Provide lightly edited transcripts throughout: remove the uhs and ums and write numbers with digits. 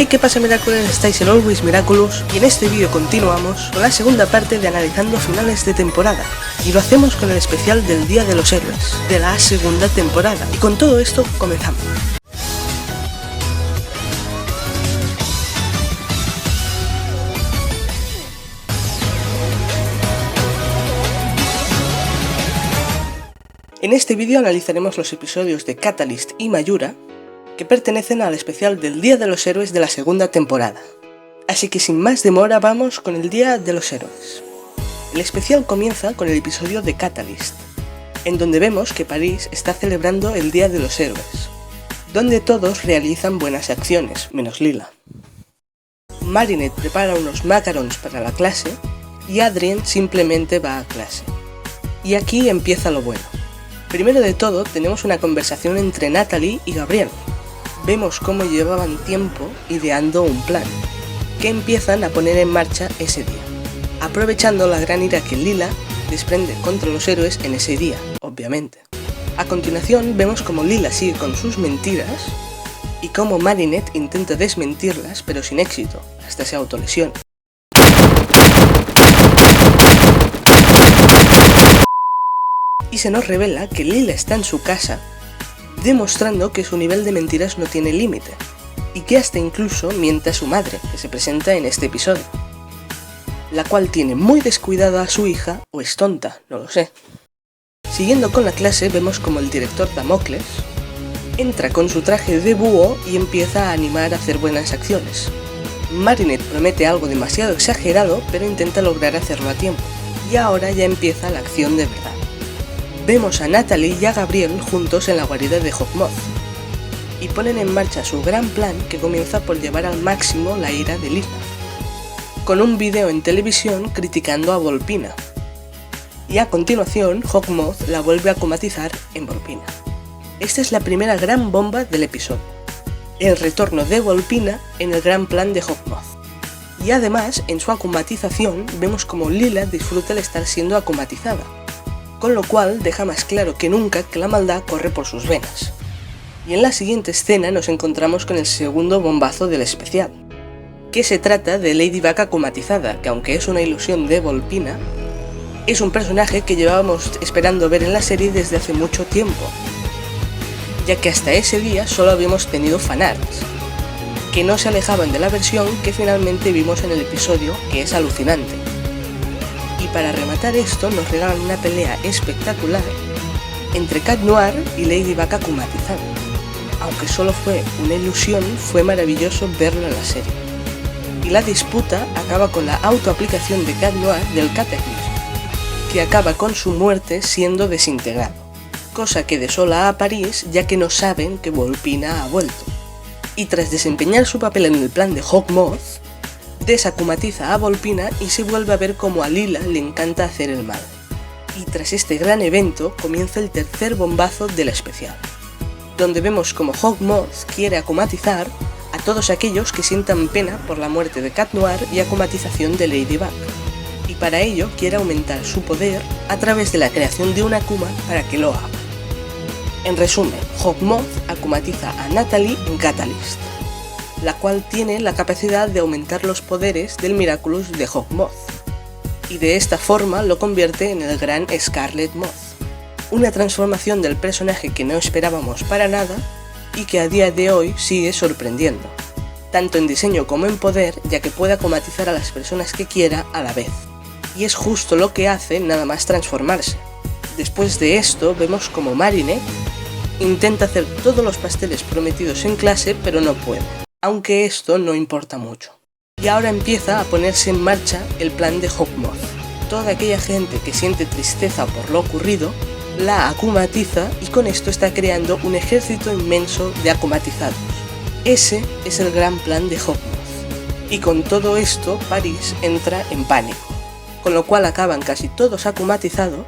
Hey, ¿qué pasa, Miraculous? Estáis en Always Miraculous y en este vídeo continuamos con la segunda parte de analizando finales de temporada, y lo hacemos con el especial del Día de los Héroes de la segunda temporada, y con todo esto comenzamos. En este vídeo analizaremos los episodios de Catalyst y Mayura, que pertenecen al especial del Día de los Héroes de la segunda temporada. Así que sin más demora vamos con el Día de los Héroes. El especial comienza con el episodio de Catalyst, en donde vemos que Paris está celebrando el Día de los Héroes, donde todos realizan buenas acciones, menos Lila. Marinette prepara unos macarons para la clase y Adrien simplemente va a clase. Y aquí empieza lo bueno. Primero de todo tenemos una conversación entre Natalie y Gabriel. Vemos cómo llevaban tiempo ideando un plan, que empiezan a poner en marcha ese día, aprovechando la gran ira que Lila desprende contra los héroes en ese día, obviamente. A continuación vemos cómo Lila sigue con sus mentiras y cómo Marinette intenta desmentirlas pero sin éxito, hasta se autolesiona. Y se nos revela que Lila está en su casa, demostrando que su nivel de mentiras no tiene límite, y que hasta incluso miente a su madre, que se presenta en este episodio, la cual tiene muy descuidada a su hija, o es tonta, no lo sé. Siguiendo con la clase vemos como el director Damocles entra con su traje de búho y empieza a animar a hacer buenas acciones. Marinette promete algo demasiado exagerado, pero intenta lograr hacerlo a tiempo, y ahora ya empieza la acción de verdad. Vemos a Natalie y a Gabriel juntos en la guarida de Hawkmoth, y ponen en marcha su gran plan, que comienza por llevar al máximo la ira de Lila, con un vídeo en televisión criticando a Volpina, y a continuación Hawkmoth la vuelve a acumatizar en Volpina. Esta es la primera gran bomba del episodio, el retorno de Volpina en el gran plan de Hawkmoth, y además en su acumatización vemos como Lila disfruta el estar siendo acumatizada, con lo cual deja más claro que nunca que la maldad corre por sus venas. Y en la siguiente escena nos encontramos con el segundo bombazo del especial, que se trata de Ladybug acumatizada, que aunque es una ilusión de Volpina, es un personaje que llevábamos esperando ver en la serie desde hace mucho tiempo, ya que hasta ese día solo habíamos tenido fanarts, que no se alejaban de la versión que finalmente vimos en el episodio, que es alucinante. Y para rematar esto nos regalan una pelea espectacular entre Cat Noir y Ladybug acumatizada. Aunque solo fue una ilusión, fue maravilloso verlo en la serie. Y la disputa acaba con la autoaplicación de Cat Noir del Cataclysm, que acaba con su muerte siendo desintegrado, cosa que desola a Paris ya que no saben que Volpina ha vuelto. Y tras desempeñar su papel en el plan de Hawkmoth, desacumatiza a Volpina y se vuelve a ver como a Lila le encanta hacer el mal. Y tras este gran evento comienza el tercer bombazo del especial, donde vemos como Hawkmoth quiere acumatizar a todos aquellos que sientan pena por la muerte de Cat Noir y acumatización de Ladybug, y para ello quiere aumentar su poder a través de la creación de una Akuma para que lo haga. En resumen, Hawkmoth acumatiza a Natalie en Catalyst, la cual tiene la capacidad de aumentar los poderes del Miraculous de Hawkmoth, y de esta forma lo convierte en el gran Scarlet Moth, una transformación del personaje que no esperábamos para nada y que a día de hoy sigue sorprendiendo, tanto en diseño como en poder, ya que puede acumatizar a las personas que quiera a la vez, y es justo lo que hace nada más transformarse. Después de esto vemos como Marinette intenta hacer todos los pasteles prometidos en clase pero no puede, aunque esto no importa mucho. Y ahora empieza a ponerse en marcha el plan de Hawkmoth. Toda aquella gente que siente tristeza por lo ocurrido, la acumatiza y con esto está creando un ejército inmenso de acumatizados. Ese es el gran plan de Hawkmoth. Y con todo esto, Paris entra en pánico, con lo cual acaban casi todos acumatizados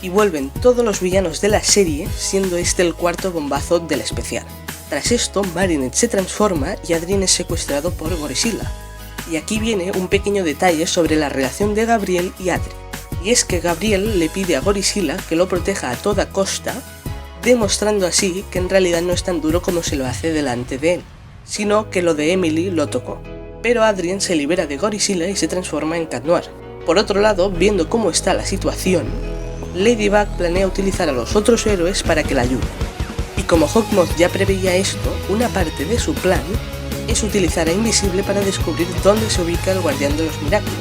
y vuelven todos los villanos de la serie, siendo este el cuarto bombazo del especial. Tras esto, Marinette se transforma y Adrien es secuestrado por Godzilla. Y aquí viene un pequeño detalle sobre la relación de Gabriel y Adrien. Y es que Gabriel le pide a Godzilla que lo proteja a toda costa, demostrando así que en realidad no es tan duro como se lo hace delante de él, sino que lo de Emily lo tocó. Pero Adrien se libera de Godzilla y se transforma en Cat Noir. Por otro lado, viendo cómo está la situación, Ladybug planea utilizar a los otros héroes para que la ayuden. Y como Hawkmoth ya preveía esto, una parte de su plan es utilizar a Invisible para descubrir dónde se ubica el Guardián de los Milagros.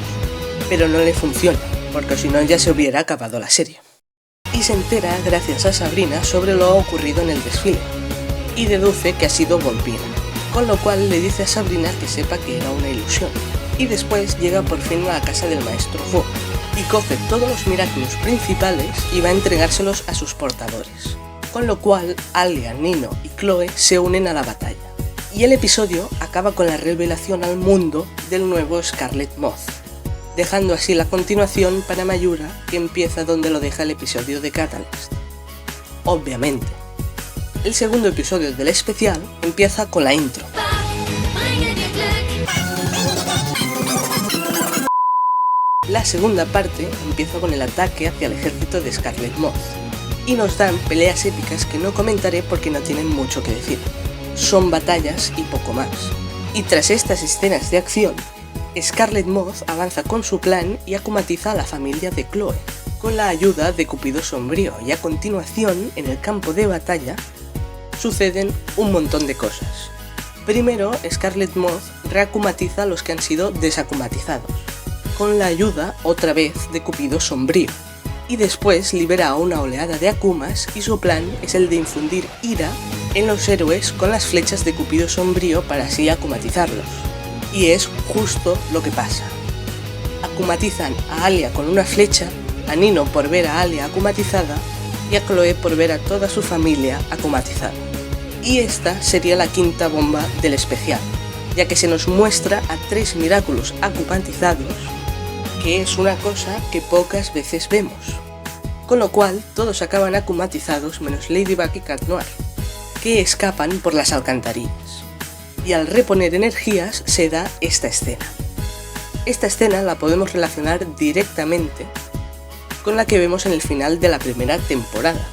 Pero no le funciona, porque si no ya se hubiera acabado la serie. Y se entera gracias a Sabrina sobre lo ocurrido en el desfile, y deduce que ha sido Volpina, con lo cual le dice a Sabrina que sepa que era una ilusión. Y después llega por fin a la casa del Maestro Fu, y coge todos los Miraculous principales y va a entregárselos a sus portadores. Con lo cual, Alia, Nino y Chloe se unen a la batalla. Y el episodio acaba con la revelación al mundo del nuevo Scarlet Moth, dejando así la continuación para Mayura, que empieza donde lo deja el episodio de Catalyst. Obviamente. El segundo episodio del especial empieza con la intro. La segunda parte empieza con el ataque hacia el ejército de Scarlet Moth, y nos dan peleas épicas que no comentaré porque no tienen mucho que decir. Son batallas y poco más. Y tras estas escenas de acción, Scarlet Moth avanza con su plan y acumatiza a la familia de Chloe, con la ayuda de Cupido Sombrío, y a continuación, en el campo de batalla, suceden un montón de cosas. Primero, Scarlet Moth reacumatiza a los que han sido desacumatizados, con la ayuda, otra vez, de Cupido Sombrío, y después libera a una oleada de Akumas y su plan es el de infundir ira en los héroes con las flechas de Cupido Sombrío para así akumatizarlos. Y es justo lo que pasa. Akumatizan a Alia con una flecha, a Nino por ver a Alia akumatizada y a Chloe por ver a toda su familia akumatizada. Y esta sería la quinta bomba del especial, ya que se nos muestra a 3 Miraculous akumatizados, que es una cosa que pocas veces vemos. Con lo cual, todos acaban akumatizados menos Ladybug y Cat Noir, que escapan por las alcantarillas. Y al reponer energías se da esta escena. Esta escena la podemos relacionar directamente con la que vemos en el final de la primera temporada.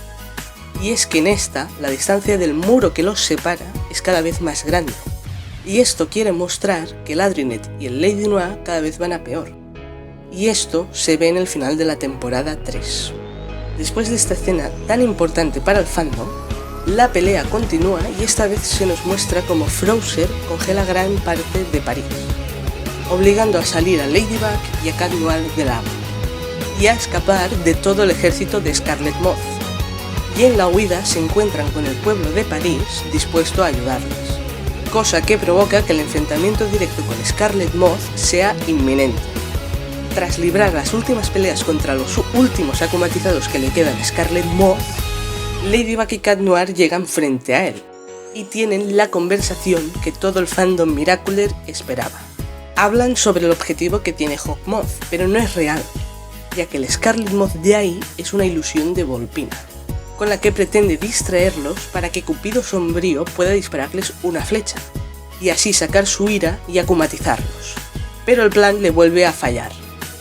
Y es que en esta, la distancia del muro que los separa es cada vez más grande. Y esto quiere mostrar que el Adrinet y el Lady Noir cada vez van a peor. Y esto se ve en el final de la temporada 3. Después de esta escena tan importante para el fandom, la pelea continúa y esta vez se nos muestra como Frowser congela gran parte de París, obligando a salir a Ladybug y a Cat Noir del agua, y a escapar de todo el ejército de Scarlet Moth. Y en la huida se encuentran con el pueblo de París dispuesto a ayudarles, cosa que provoca que el enfrentamiento directo con Scarlet Moth sea inminente. Tras librar las últimas peleas contra los últimos akumatizados que le quedan a Scarlet Moth, Ladybug y Cat Noir llegan frente a él, y tienen la conversación que todo el fandom Miraculer esperaba. Hablan sobre el objetivo que tiene Hawkmoth, pero no es real, ya que el Scarlet Moth de ahí es una ilusión de Volpina, con la que pretende distraerlos para que Cupido Sombrío pueda dispararles una flecha, y así sacar su ira y akumatizarlos. Pero el plan le vuelve a fallar,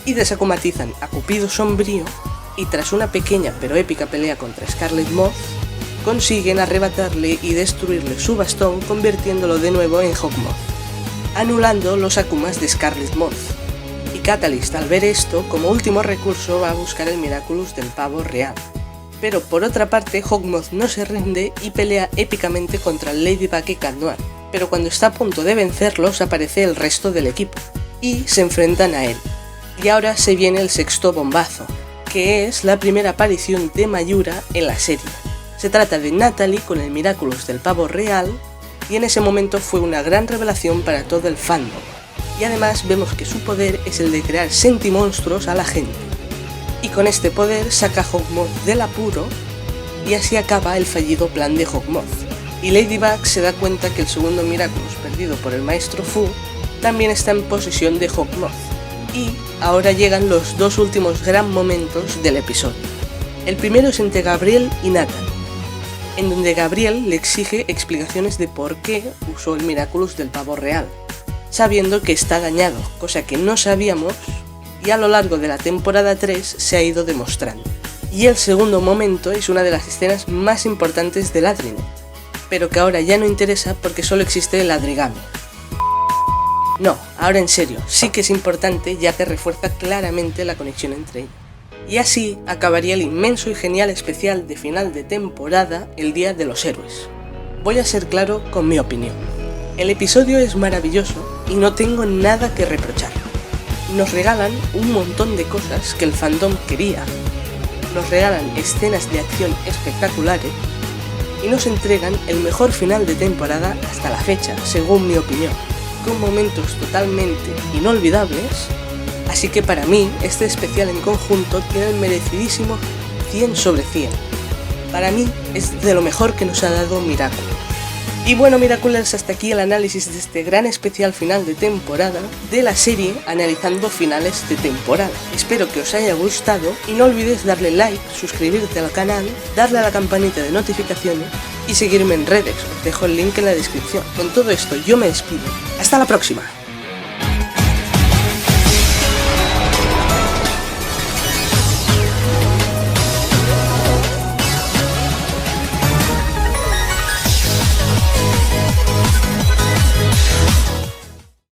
y desakumatizan a Cupido Sombrío, y tras una pequeña pero épica pelea contra Scarlet Moth, consiguen arrebatarle y destruirle su bastón convirtiéndolo de nuevo en Hawkmoth, anulando los Akumas de Scarlet Moth. Y Catalyst, al ver esto, como último recurso va a buscar el Miraculous del pavo real. Pero por otra parte, Hawkmoth no se rinde y pelea épicamente contra Ladybug y Cat Noir, pero cuando está a punto de vencerlos aparece el resto del equipo, y se enfrentan a él. Y ahora se viene el sexto bombazo, que es la primera aparición de Mayura en la serie. Se trata de Natalie con el Miraculous del pavo real, y en ese momento fue una gran revelación para todo el fandom. Y además vemos que su poder es el de crear sentimonstruos a la gente. Y con este poder saca a Hawkmoth del apuro, y así acaba el fallido plan de Hawkmoth. Y Ladybug se da cuenta que el segundo Miraculous perdido por el Maestro Fu también está en posesión de Hawkmoth. Y ahora llegan los dos últimos gran momentos del episodio. El primero es entre Gabriel y Nathan, en donde Gabriel le exige explicaciones de por qué usó el Miraculous del pavo real, sabiendo que está dañado, cosa que no sabíamos y a lo largo de la temporada 3 se ha ido demostrando. Y el segundo momento es una de las escenas más importantes del Adrinet, pero que ahora ya no interesa porque solo existe el Adrigami. No, ahora en serio, sí que es importante ya que refuerza claramente la conexión entre ellos. Y así acabaría el inmenso y genial especial de final de temporada, el Día de los Héroes. Voy a ser claro con mi opinión. El episodio es maravilloso y no tengo nada que reprochar. Nos regalan un montón de cosas que el fandom quería. Nos regalan escenas de acción espectaculares y nos entregan el mejor final de temporada hasta la fecha, según mi opinión, con momentos totalmente inolvidables. Así que para mí, este especial en conjunto tiene el merecidísimo 100 sobre 100. Para mí es de lo mejor que nos ha dado Miraculous. Y bueno, Miraculous, hasta aquí el análisis de este gran especial final de temporada de la serie analizando finales de temporada. Espero que os haya gustado y no olvides darle like, suscribirte al canal, darle a la campanita de notificaciones y seguirme en redes. Os dejo el link en la descripción. Con todo esto yo me despido. ¡Hasta la próxima!